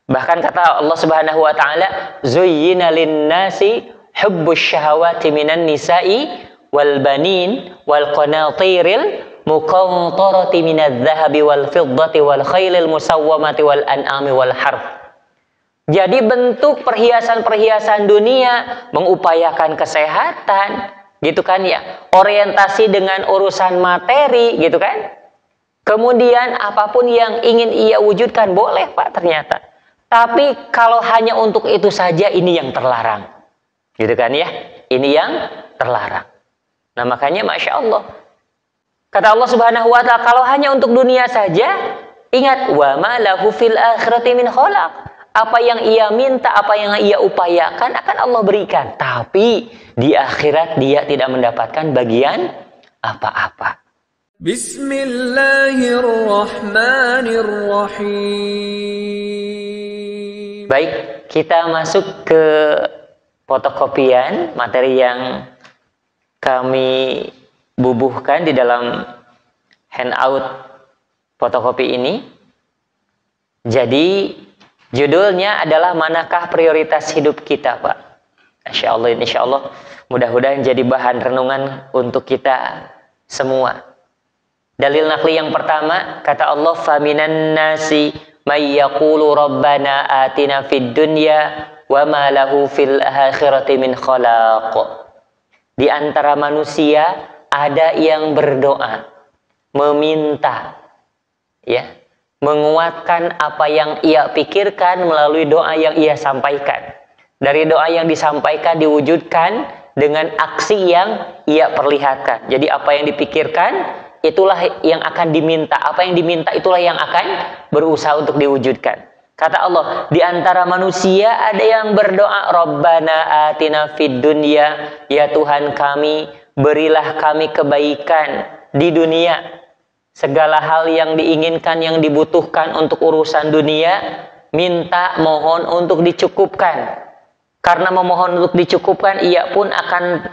Bahkan kata Allah Subhanahu wa taala, "Zuyyina lin-nasi hubbus syahawati minan nisa'i wal banin wal qanatiril muqantarati minadz-dzahabi wal fiddati wal khailil musawwamati wal an'ami wal harth." Jadi bentuk perhiasan-perhiasan dunia mengupayakan kesehatan, gitu kan ya. Orientasi dengan urusan materi, gitu kan. Kemudian apapun yang ingin ia wujudkan boleh Pak ternyata. Tapi kalau hanya untuk itu saja ini yang terlarang. Gitu kan ya. Ini yang terlarang. Nah makanya Masya Allah. Kata Allah Subhanahu wa ta'ala, kalau hanya untuk dunia saja, ingat, wa ma lahu fil akhirati min khalaq. Apa yang ia minta, apa yang ia upayakan akan Allah berikan. Tapi di akhirat dia tidak mendapatkan bagian apa-apa. Bismillahirrahmanirrahim. Baik, kita masuk ke fotokopian materi yang kami bubuhkan di dalam handout fotokopi ini. Jadi judulnya adalah manakah prioritas hidup kita, Pak? Insya Allah mudah-mudahan jadi bahan renungan untuk kita semua. Dalil naqli yang pertama, kata Allah, "Faminan nasi may yaqulu rabbana atina fid dunya wa ma lahu fil akhirati min khalaq." Di antara manusia ada yang berdoa, meminta, ya, menguatkan apa yang ia pikirkan melalui doa yang ia sampaikan. Dari doa yang disampaikan diwujudkan dengan aksi yang ia perlihatkan. Jadi apa yang dipikirkan itulah yang akan diminta. Apa yang diminta itulah yang akan berusaha untuk diwujudkan. Kata Allah, di antara manusia ada yang berdoa, Rabbana atina fid dunya, ya Tuhan kami, berilah kami kebaikan di dunia. Segala hal yang diinginkan, yang dibutuhkan untuk urusan dunia, minta, mohon untuk dicukupkan. Karena memohon untuk dicukupkan, ia pun akan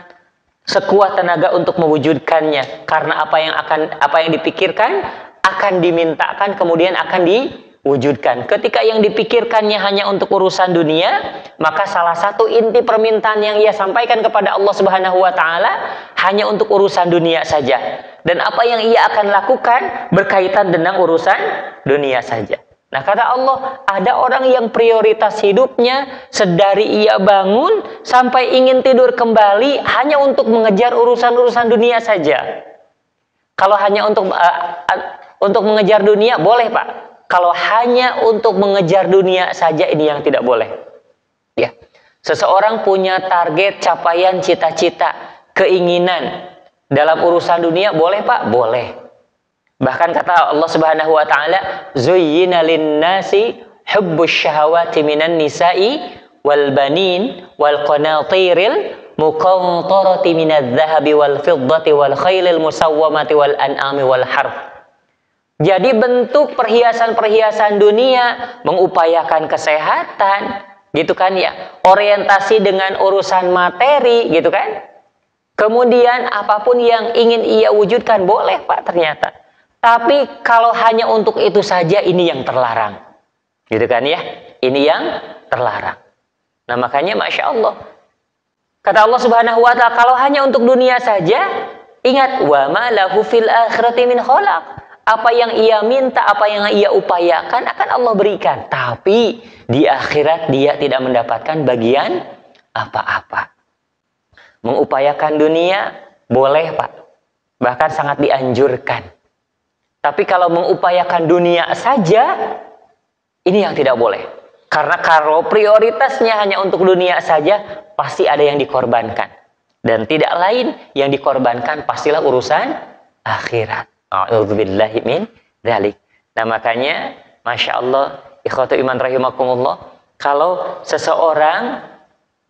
sekuat tenaga untuk mewujudkannya. Karena apa yang dipikirkan akan dimintakan, kemudian akan diwujudkan. Ketika yang dipikirkannya hanya untuk urusan dunia, maka salah satu inti permintaan yang ia sampaikan kepada Allah Subhanahu wa taala hanya untuk urusan dunia saja. Dan apa yang ia akan lakukan berkaitan dengan urusan dunia saja. Nah kata Allah, ada orang yang prioritas hidupnya sedari ia bangun sampai ingin tidur kembali hanya untuk mengejar urusan-urusan dunia saja. Kalau hanya untuk mengejar dunia boleh Pak. Kalau hanya untuk mengejar dunia saja ini yang tidak boleh. Ya. Seseorang punya target, capaian, cita-cita, keinginan dalam urusan dunia boleh Pak? Boleh. Bahkan kata Allah Subhanahu wa taala, "Zuyyina lin-nasi hubbus syahawati minan nisa'i wal banin wal qanatiril muqantarati minadz-dzahabi wal fiddati wal khailil musawwamati wal an'ami wal harth." Jadi bentuk perhiasan-perhiasan dunia mengupayakan kesehatan, gitu kan ya. Orientasi dengan urusan materi, gitu kan? Kemudian apapun yang ingin ia wujudkan boleh Pak ternyata. Tapi kalau hanya untuk itu saja ini yang terlarang. Gitu kan ya. Ini yang terlarang. Nah makanya Masya Allah. Kata Allah Subhanahu wa ta'ala, kalau hanya untuk dunia saja, ingat, wa ma lahu fil akhirati min khalaq. Apa yang ia minta, apa yang ia upayakan akan Allah berikan. Tapi di akhirat dia tidak mendapatkan bagian apa-apa. Mengupayakan dunia boleh Pak, bahkan sangat dianjurkan. Tapi kalau mengupayakan dunia saja, ini yang tidak boleh. Karena kalau prioritasnya hanya untuk dunia saja, pasti ada yang dikorbankan. Dan tidak lain yang dikorbankan pastilah urusan akhirat. A'udzubillahi min dzalik. Nah makanya, Masya Allah, ikhwatu iman rahimakumullah, kalau seseorang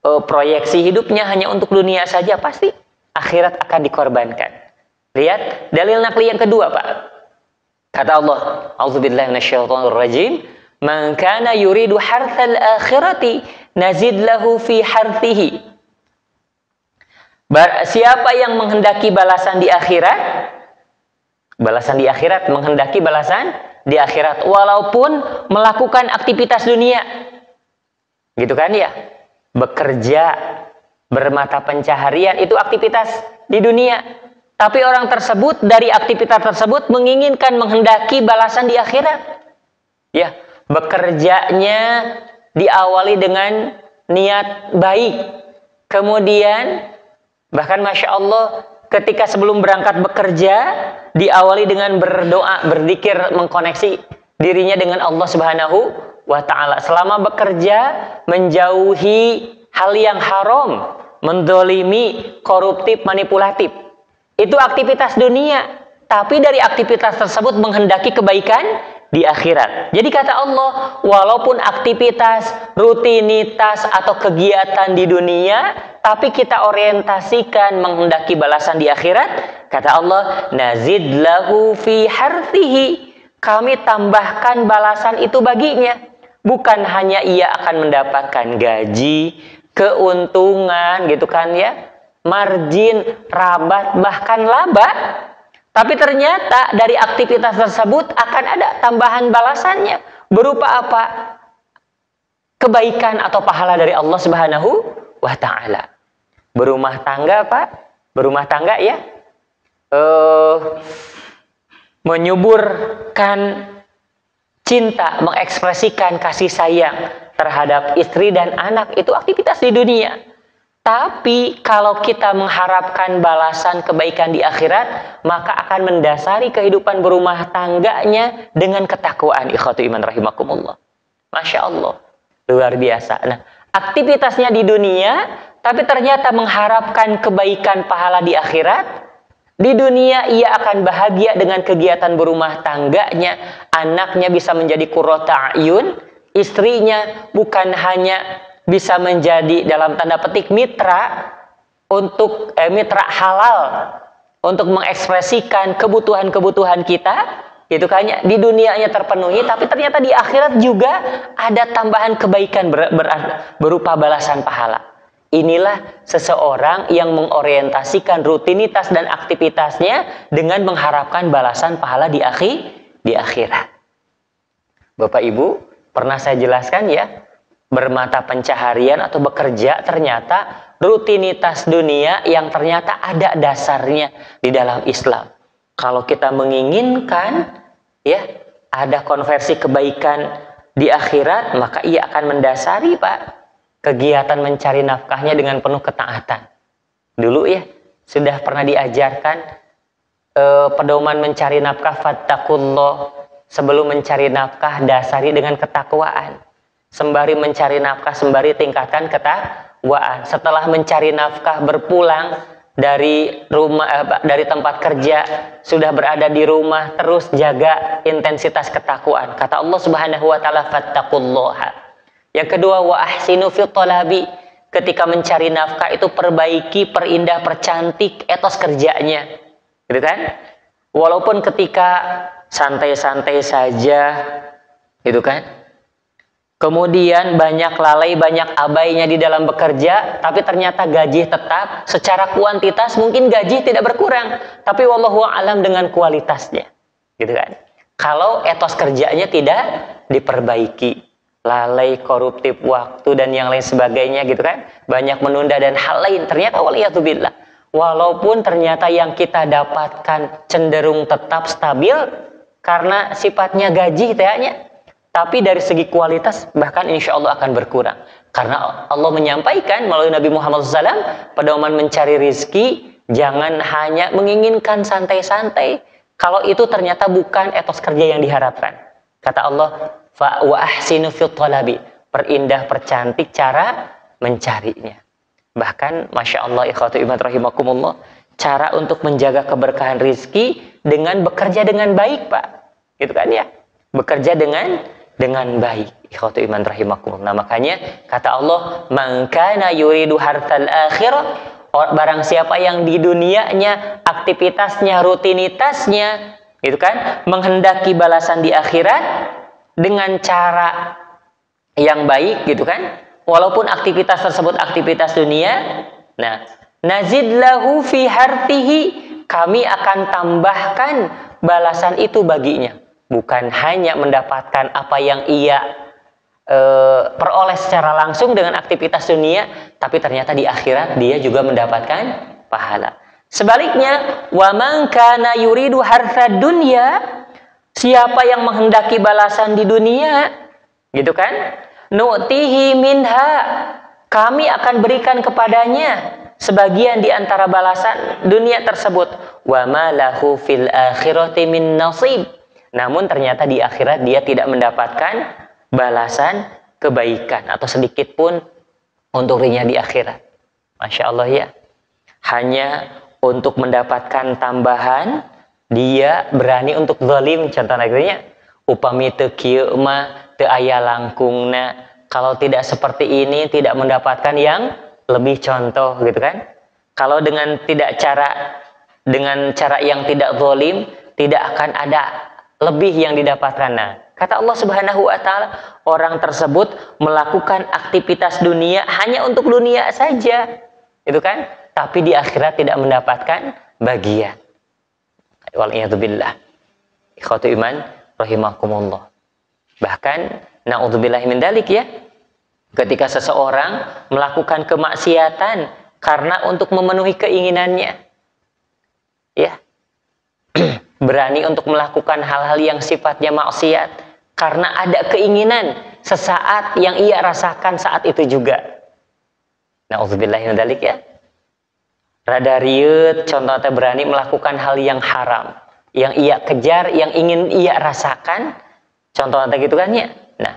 proyeksi hidupnya hanya untuk dunia saja, pasti akhirat akan dikorbankan. Lihat dalil naqli yang kedua Pak. Kata Allah, A'udzubillahi minasyaitonir rajim, "Man kana yuridu harthal akhirati nazid lahu fi harthihi." Siapa yang menghendaki balasan di akhirat, menghendaki balasan di akhirat walaupun melakukan aktivitas dunia. Gitu kan ya? Bekerja, bermata pencaharian itu aktivitas di dunia. Tapi orang tersebut dari aktivitas tersebut menginginkan menghendaki balasan di akhirat. Ya, bekerjanya diawali dengan niat baik. Kemudian bahkan Masya Allah ketika sebelum berangkat bekerja diawali dengan berdoa, berzikir, mengkoneksi dirinya dengan Allah Subhanahu wa ta'ala. Selama bekerja menjauhi hal yang haram, mendolimi, koruptif, manipulatif. Itu aktivitas dunia. Tapi dari aktivitas tersebut menghendaki kebaikan di akhirat. Jadi kata Allah, walaupun aktivitas, rutinitas atau kegiatan di dunia, tapi kita orientasikan menghendaki balasan di akhirat, kata Allah, nazid lahu fi harthihi. Kami tambahkan balasan itu baginya. Bukan hanya ia akan mendapatkan gaji, keuntungan gitu kan ya, margin, rabat, bahkan laba. Tapi ternyata dari aktivitas tersebut akan ada tambahan balasannya. Berupa apa? Kebaikan atau pahala dari Allah Subhanahu wa ta'ala. Berumah tangga Pak, berumah tangga ya, menyuburkan cinta, mengekspresikan kasih sayang terhadap istri dan anak, itu aktivitas di dunia. Tapi kalau kita mengharapkan balasan kebaikan di akhirat, maka akan mendasari kehidupan berumah tangganya dengan ketakwaan. Ikhwatu iman rahimakumullah. Masya Allah, luar biasa. Nah, aktivitasnya di dunia, tapi ternyata mengharapkan kebaikan pahala di akhirat. Di dunia ia akan bahagia dengan kegiatan berumah tangganya, anaknya bisa menjadi qurrata a'yun, istrinya bukan hanya bisa menjadi dalam tanda petik mitra untuk mitra halal untuk mengekspresikan kebutuhan-kebutuhan kita, itu kayaknya di dunianya terpenuhi, tapi ternyata di akhirat juga ada tambahan kebaikan berupa balasan pahala. Inilah seseorang yang mengorientasikan rutinitas dan aktivitasnya dengan mengharapkan balasan pahala di akhirat. Bapak Ibu, pernah saya jelaskan ya, bermata pencaharian atau bekerja ternyata rutinitas dunia yang ternyata ada dasarnya di dalam Islam. Kalau kita menginginkan ya ada konversi kebaikan di akhirat, maka ia akan mendasari Pak kegiatan mencari nafkahnya dengan penuh ketaatan. Dulu ya sudah pernah diajarkan pedoman mencari nafkah, fattaqullah, sebelum mencari nafkah dasari dengan ketakwaan. Sembari mencari nafkah, sembari tingkatkan ketakwaan. Setelah mencari nafkah, berpulang dari rumah, dari tempat kerja, sudah berada di rumah, terus jaga intensitas ketakwaan. Kata Allah Subhanahu wa ta'ala, fattaqullaha. Yang kedua, wa ahsinu fi talabi. Ketika mencari nafkah itu perbaiki, perindah, percantik etos kerjanya. Gitu kan? Walaupun ketika santai-santai saja, gitu kan? Kemudian banyak lalai, banyak abainya di dalam bekerja, tapi ternyata gaji tetap. Secara kuantitas mungkin gaji tidak berkurang, tapi wallahu a'lam dengan kualitasnya, gitu kan? Kalau etos kerjanya tidak diperbaiki, lalai, koruptif waktu dan yang lain sebagainya, gitu kan? Banyak menunda dan hal lain. Ternyata waliyatubillah, walaupun ternyata yang kita dapatkan cenderung tetap stabil karena sifatnya gaji, kayaknya. Tapi dari segi kualitas bahkan insya Allah akan berkurang. Karena Allah menyampaikan melalui Nabi Muhammad SAW, pedoman mencari rizki, jangan hanya menginginkan santai-santai. Kalau itu ternyata bukan etos kerja yang diharapkan. Kata Allah, fa wa ahsinu fi talabi, perindah, percantik cara mencarinya. Bahkan Masya Allah, ikhwatu iman rahimakumullah, cara untuk menjaga keberkahan rizki dengan bekerja dengan baik Pak. Gitu kan ya? Bekerja dengan baik, ikhwatu iman rahimakumullah. Nah, makanya kata Allah, man kana yuridu hartal akhirah, barang siapa yang di dunianya aktivitasnya, rutinitasnya, gitu kan, menghendaki balasan di akhirat dengan cara yang baik, gitu kan, walaupun aktivitas tersebut aktivitas dunia. Nah, nazid lahu fi hartihi, kami akan tambahkan balasan itu baginya. bukan hanya mendapatkan apa yang ia peroleh secara langsung dengan aktivitas dunia, tapi ternyata di akhirat dia juga mendapatkan pahala. Sebaliknya, wa man kana yuridu hartsad dunya, siapa yang menghendaki balasan di dunia, gitu kan? Nu'tihi minha, kami akan berikan kepadanya sebagian di antara balasan dunia tersebut. Wa ma lahu fil akhirati min nasib. Namun ternyata di akhirat dia tidak mendapatkan balasan kebaikan atau sedikit pun untuk dirinya di akhirat. Masya Allah ya. Hanya untuk mendapatkan tambahan, dia berani untuk zalim. Contoh akhirnya, upami teu kieu mah teu aya langkungna. Kalau tidak seperti ini, tidak mendapatkan yang lebih, contoh gitu kan. Kalau dengan cara yang tidak zalim, tidak akan ada lebih yang didapatkan. Nah, kata Allah Subhanahu wa taala, orang tersebut melakukan aktivitas dunia hanya untuk dunia saja. Itu kan? Tapi di akhirat tidak mendapatkan bagian. Wal'iyadzubillah. Ikhwatu iman rahimakumullah. Bahkan na'udzubillahi min dzalik ya. Ketika seseorang melakukan kemaksiatan karena untuk memenuhi keinginannya. Ya. Berani untuk melakukan hal-hal yang sifatnya maksiat karena ada keinginan sesaat yang ia rasakan saat itu juga. Na'udzubillahi min dzalik ya. Rada rieuh contohnya berani melakukan hal yang haram, yang ia kejar, yang ingin ia rasakan, contohnya gitu kan ya. Nah,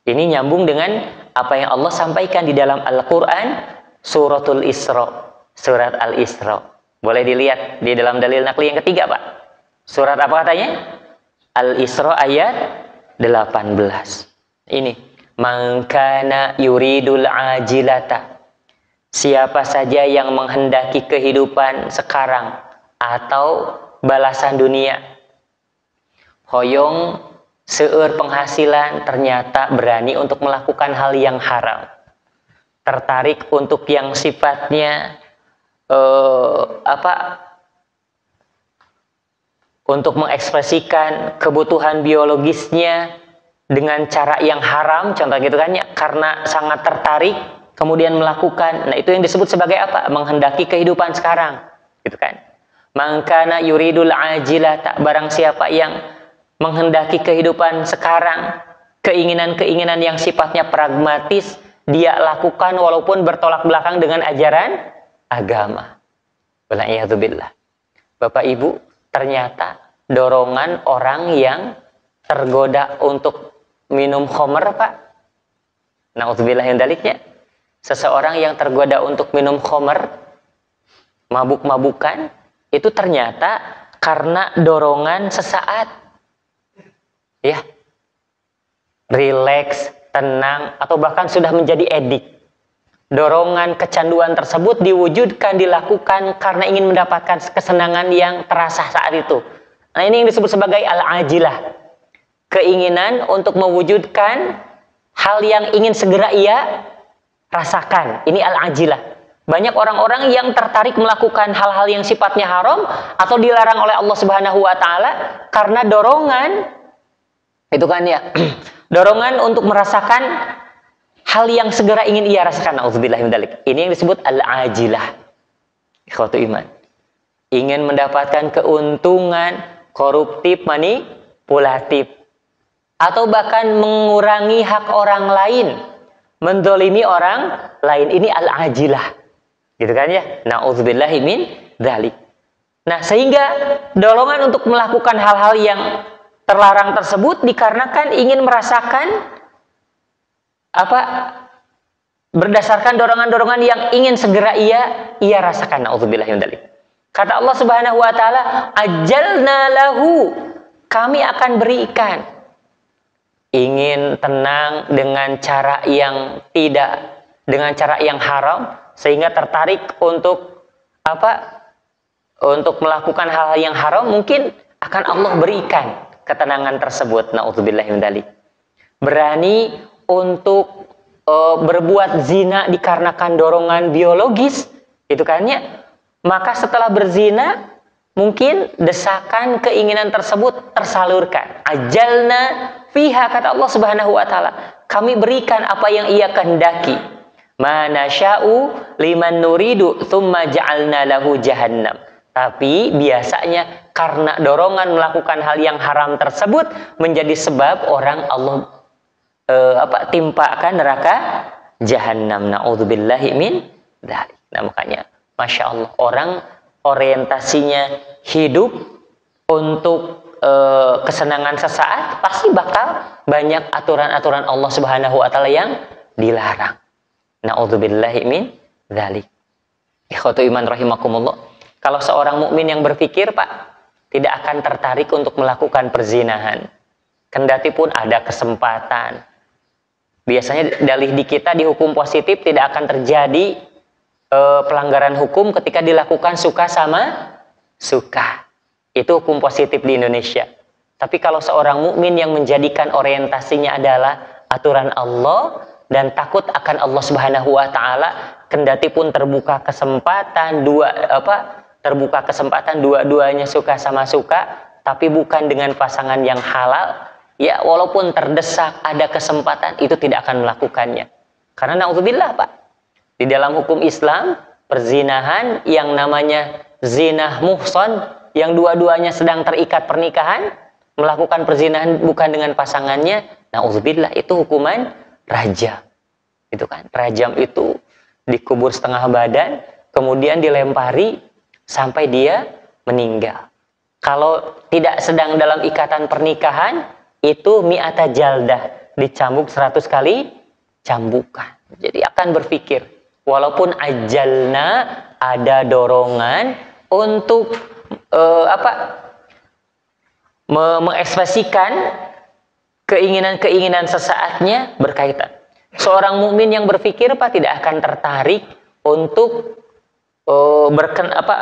ini nyambung dengan apa yang Allah sampaikan di dalam Al-Quran, suratul Isra, surat Al-Isra. Boleh dilihat di dalam dalil nakli yang ketiga, Pak. Surat apa katanya? Al-Isra ayat 18. Ini, man kana yuridul ajilata, siapa saja yang menghendaki kehidupan sekarang atau balasan dunia, hoyong seueur penghasilan, ternyata berani untuk melakukan hal yang haram, tertarik untuk yang sifatnya untuk mengekspresikan kebutuhan biologisnya dengan cara yang haram, contoh gitu kan ya, karena sangat tertarik kemudian melakukan. Nah, itu yang disebut sebagai apa? Menghendaki kehidupan sekarang, gitu kan? Mangkana yuridul ajilata, barang siapa yang menghendaki kehidupan sekarang, keinginan-keinginan yang sifatnya pragmatis dia lakukan walaupun bertolak belakang dengan ajaran agama. Wala'iyadzubillah. Bapak Ibu, ternyata dorongan orang yang tergoda untuk minum khamr, Pak. Na'udzubillah yang daliknya. Seseorang yang tergoda untuk minum khamr, mabuk-mabukan, itu ternyata karena dorongan sesaat. Ya. Rileks, tenang, atau bahkan sudah menjadi edik. Dorongan kecanduan tersebut diwujudkan, dilakukan karena ingin mendapatkan kesenangan yang terasa saat itu. Nah, ini yang disebut sebagai al-ajilah. Keinginan untuk mewujudkan hal yang ingin segera ia rasakan. Ini al-ajilah. Banyak orang-orang yang tertarik melakukan hal-hal yang sifatnya haram atau dilarang oleh Allah Subhanahu wa taala karena dorongan itu kan ya. Dorongan untuk merasakan hal yang segera ingin ia rasakan. Nauzubillah min dzalik. Ini yang disebut al-ajilah. Ikhwatu iman. Ingin mendapatkan keuntungan koruptif, manipulatif, atau bahkan mengurangi hak orang lain, mendolimi orang lain. Ini al-ajilah, gitu kan ya. Na'udzubillahi min dzalik. Nah, sehingga dorongan untuk melakukan hal-hal yang terlarang tersebut dikarenakan ingin merasakan berdasarkan dorongan-dorongan yang ingin segera ia rasakan. Na'udzubillahi min dzalik. Kata Allah Subhanahu wa taala, ajalna lahu, kami akan berikan. Ingin tenang dengan cara yang dengan cara yang haram, sehingga tertarik untuk untuk melakukan hal yang haram, mungkin akan Allah berikan ketenangan tersebut. Na'udzubillahi min dzalik. Berani untuk berbuat zina dikarenakan dorongan biologis, itu kan ya. Maka setelah berzina mungkin desakan keinginan tersebut tersalurkan. Ajalna fiha, kata Allah Subhanahu wa taala, kami berikan apa yang ia kehendaki. Mana sya'u liman nuridu thumma ja'alna lahu jahannam. Tapi biasanya karena dorongan melakukan hal yang haram tersebut menjadi sebab orang Allah timpakan neraka jahannam. Na'udzubillahi min dzalik. Nah, makanya Masya Allah, orang orientasinya hidup untuk kesenangan sesaat, pasti bakal banyak aturan-aturan Allah Subhanahu wa taala yang dilarang. Na'udzubillahi min dzalik. Ikhwatu iman rahimakumullah. Kalau seorang mukmin yang berpikir, Pak, tidak akan tertarik untuk melakukan perzinahan, kendati pun ada kesempatan. Biasanya dalih di kita di hukum positif tidak akan terjadi pelanggaran hukum ketika dilakukan suka sama suka. Itu hukum positif di Indonesia. Tapi kalau seorang mukmin yang menjadikan orientasinya adalah aturan Allah dan takut akan Allah Subhanahu wa taala, kendati pun terbuka kesempatan dua-duanya suka sama suka, tapi bukan dengan pasangan yang halal, ya walaupun terdesak ada kesempatan, itu tidak akan melakukannya. Karena na'udzubillah, Pak, di dalam hukum Islam, perzinahan yang namanya zinah muhsan, yang dua-duanya sedang terikat pernikahan, melakukan perzinahan bukan dengan pasangannya, na'udzubillah, itu hukuman rajam. Itu kan, rajam itu dikubur setengah badan, kemudian dilempari sampai dia meninggal. Kalau tidak sedang dalam ikatan pernikahan, itu mi'ata jaldah, dicambuk 100 kali cambukan. Jadi akan berpikir, walaupun ajalna ada dorongan untuk mengekspresikan keinginan-keinginan sesaatnya berkaitan. Seorang mukmin yang berpikir, Pak, tidak akan tertarik untuk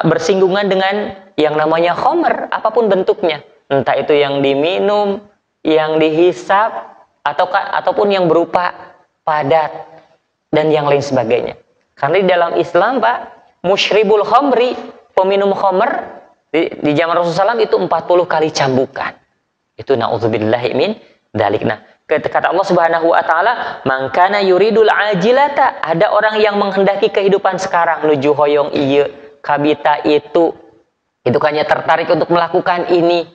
bersinggungan dengan yang namanya khamr, apapun bentuknya, entah itu yang diminum, yang dihisap, ataupun yang berupa padat dan yang lain sebagainya. Karena di dalam Islam, Pak, musyribul khamri, peminum khamr di zaman Rasulullah SAW itu 40 kali cambukan. Itu na'udzubillahi min dzalik. Nah, kata Allah Subhanahu wa taala, "Man kana yuridul ajilata", ada orang yang menghendaki kehidupan sekarang, nuju hoyong ieu, kabita itu hanya tertarik untuk melakukan ini.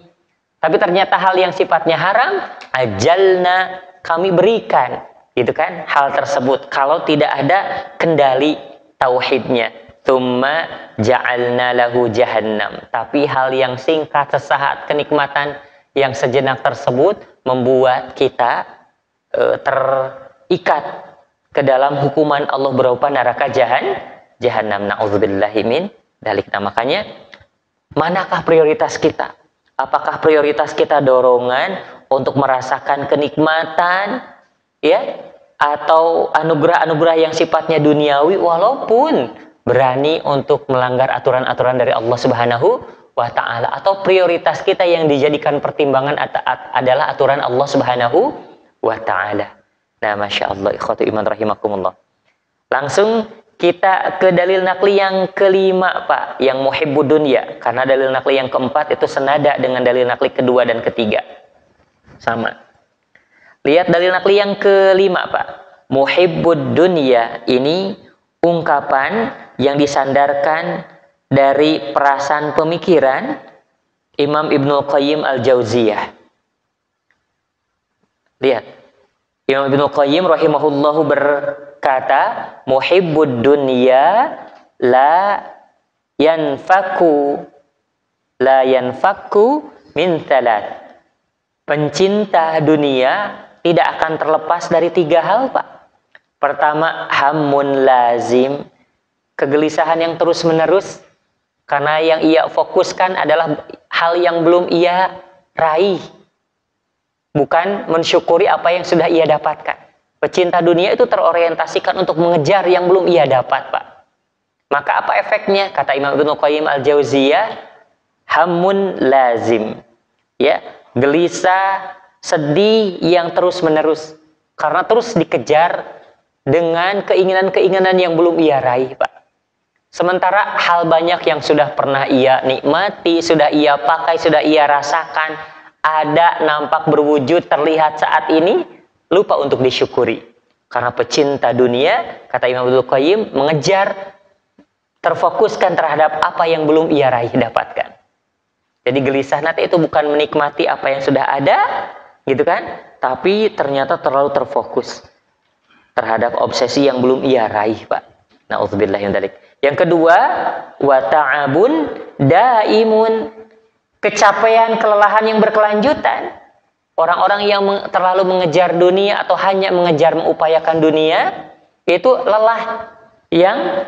Tapi ternyata hal yang sifatnya haram, ajalna, kami berikan, gitu kan, hal tersebut kalau tidak ada kendali tauhidnya. Tsumma ja'alna lahu jahannam. Tapi hal yang singkat, sesaat, kenikmatan yang sejenak tersebut membuat kita terikat ke dalam hukuman Allah berupa neraka jahannam. Na'udzubillahi min dzalik. Nah, makanya manakah prioritas kita? Apakah prioritas kita dorongan untuk merasakan kenikmatan, ya, atau anugerah-anugerah yang sifatnya duniawi, walaupun berani untuk melanggar aturan-aturan dari Allah Subhanahu wa ta'ala, atau prioritas kita yang dijadikan pertimbangan adalah aturan Allah Subhanahu wa ta'ala. Nah, Masya Allah, ikhwatu iman rahimakumullah. Langsung kita ke dalil nakli yang kelima, Pak, yang muhibbud dunya. Karena dalil nakli yang keempat itu senada dengan dalil nakli kedua dan ketiga. Sama. Lihat dalil nakli yang kelima, Pak. Muhibbud dunya ini ungkapan yang disandarkan dari perasaan pemikiran Imam Ibnu Qayyim Al-Jauziyah. Lihat, Imam Ibnu Qayyim rahimahullahu berkata, muhibbud dunya la yanfaku min thalath. Pencinta dunia tidak akan terlepas dari 3 hal, Pak. Pertama, hammun lazim, kegelisahan yang terus-menerus, karena yang ia fokuskan adalah hal yang belum ia raih, bukan mensyukuri apa yang sudah ia dapatkan. Pecinta dunia itu terorientasikan untuk mengejar yang belum ia dapat, Pak. Maka apa efeknya? Kata Imam Ibnu Qayyim Al-Jauziyah, hammun lazim, ya, gelisah, sedih yang terus-menerus, karena terus dikejar dengan keinginan-keinginan yang belum ia raih, Pak. Sementara hal banyak yang sudah pernah ia nikmati, sudah ia pakai, sudah ia rasakan, ada nampak berwujud terlihat saat ini, lupa untuk disyukuri. Karena pecinta dunia, kata Imam Ibnul Qayyim, mengejar, terfokuskan terhadap apa yang belum ia raih dapatkan. Jadi gelisah nanti itu bukan menikmati apa yang sudah ada, gitu kan? Tapi ternyata terlalu terfokus terhadap obsesi yang belum ia raih, Pak. Na'udzubillah min dzalik. Yang kedua, wa ta'abun daimun. Kecapean, kelelahan yang berkelanjutan. Orang-orang yang terlalu mengejar dunia atau hanya mengejar mengupayakan dunia, itu lelah yang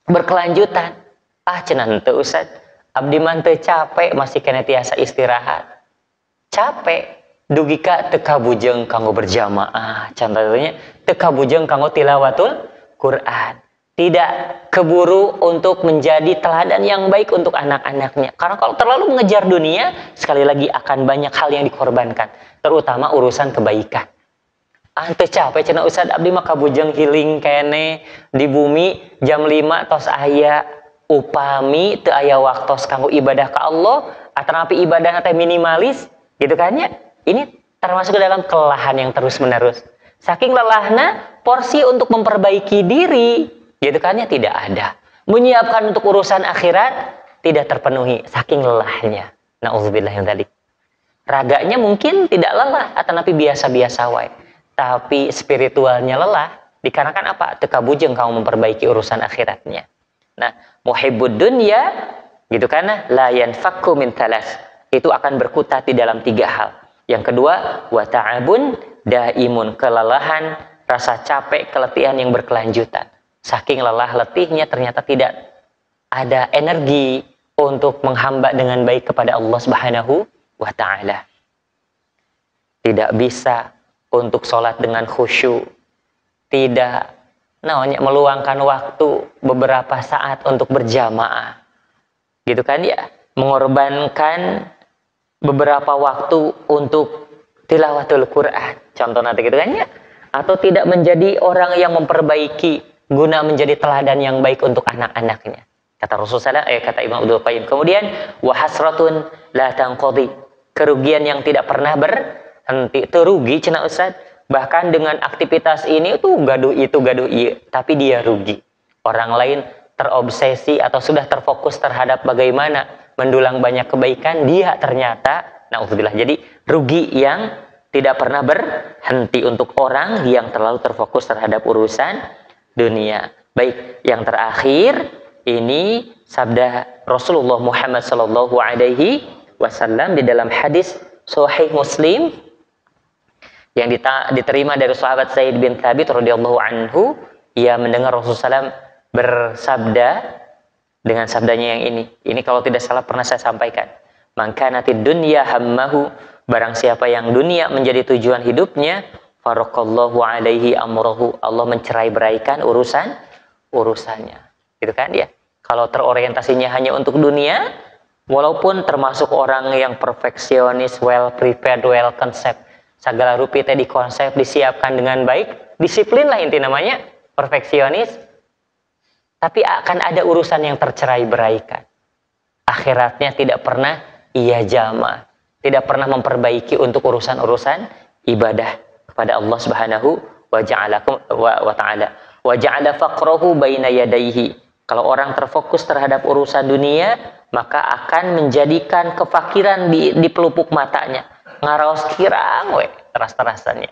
berkelanjutan. Cenah henteu Ustaz, abdi mah teu capek masih kena tiasa istirahat. Capek dugi ka teu kabujeng kanggo berjamaah. Contohnya teu kabujeng kanggo tilawatul Quran. Tidak keburu untuk menjadi teladan yang baik untuk anak-anaknya. Karena kalau terlalu mengejar dunia, sekali lagi akan banyak hal yang dikorbankan. Terutama urusan kebaikan. Teu capek cenah Ustaz abdi mah kabujeng healing kene di bumi jam 5 tos aya upami teu aya waktos kanggo ibadah ka Allah, atanapi ibadah teh minimalis, gitu kan ya. Ini termasuk dalam kelelahan yang terus-menerus. Saking lelahna, porsi untuk memperbaiki diri, gitu kan ya, tidak ada. Menyiapkan untuk urusan akhirat tidak terpenuhi saking lelahnya. Nauzubillah min dzalik. Raganya mungkin tidak lelah atanapi biasa-biasa wae, tapi spiritualnya lelah dikarenakan apa? Teu kabujeng kamu memperbaiki urusan akhiratnya. Nah, muhibbud dunya, gitu kan, la yanfakku min thalas. Itu akan berkutat di dalam 3 hal. Yang kedua, wa ta'abun daimun, kelelahan, rasa capek, keletihan yang berkelanjutan. Saking lelah letihnya ternyata tidak ada energi untuk menghamba dengan baik kepada Allah Subhanahu wa ta'ala. Tidak bisa untuk sholat dengan khusyuk. Tidak meluangkan waktu beberapa saat untuk berjamaah. Gitu kan ya? Mengorbankan beberapa waktu untuk tilawatul Quran. Contoh nanti gitu kan ya? Atau tidak menjadi orang yang memperbaiki guna menjadi teladan yang baik untuk anak-anaknya. Kata Rasulullah, kata Imam Ibnul Qayyim. Kemudian wa hasratun la tanqadi. Kerugian yang tidak pernah berhenti. Terugi cenah Ustaz. Bahkan dengan aktivitas ini tuh gaduh itu gaduh iya, tapi dia rugi. Orang lain terobsesi atau sudah terfokus terhadap bagaimana mendulang banyak kebaikan, dia ternyata na'udzubillah. Jadi rugi yang tidak pernah berhenti untuk orang yang terlalu terfokus terhadap urusan dunia. Baik, yang terakhir ini sabda Rasulullah Muhammad sallallahu alaihi wasallam di dalam hadis Sahih Muslim yang diterima dari sahabat Zaid bin Thabit radhiyallahu anhu. Ia mendengar Rasulullah SAW bersabda dengan sabdanya yang ini. Ini kalau tidak salah pernah saya sampaikan. Man kanatid dunya hammahu, barang siapa yang dunia menjadi tujuan hidupnya, faraqallahu alaihi amrahu, Allah mencerai-beraikan urusannya. Gitu kan ya. Kalau terorientasinya hanya untuk dunia, walaupun termasuk orang yang perfeksionis, well prepared, well concept, segala rupi tadi konsep disiapkan dengan baik, disiplin lah inti namanya, perfeksionis, tapi akan ada urusan yang tercerai-beraikan. Akhiratnya tidak pernah ia jama, tidak pernah memperbaiki untuk urusan-urusan ibadah kepada Allah Subhanahu wa ta'ala. Wa ja'ala faqrahu baina yadayhi. Kalau orang terfokus terhadap urusan dunia, maka akan menjadikan kefakiran di pelupuk matanya. Ngaraos kirang we teras-terasannya.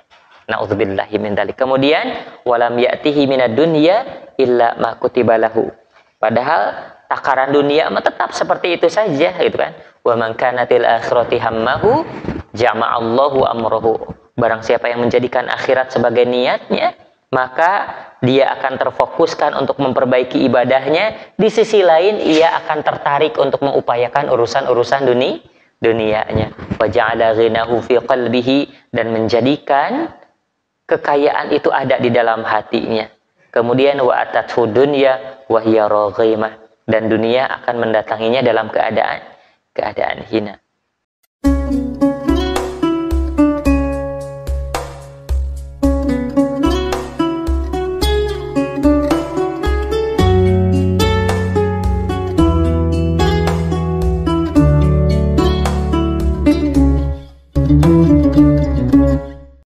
Nauzubillahi min dzalik. Kemudian walam ya'tihi minad dunya illa ma kutiba lahu. Padahal takaran dunia mah tetap seperti itu saja, gitu kan. Wa man kanatil akhirati hammahu jama'allahu amrahu. Barang siapa yang menjadikan akhirat sebagai niatnya, maka dia akan terfokuskan untuk memperbaiki ibadahnya. Di sisi lain, ia akan tertarik untuk mengupayakan urusan-urusan dunianya. Wa ja'ala ghinahu fi qalbihi, dan menjadikan kekayaan itu ada di dalam hatinya. Kemudian wa atathu dunya wa hiya raghimah, dan dunia akan mendatanginya dalam keadaan hina.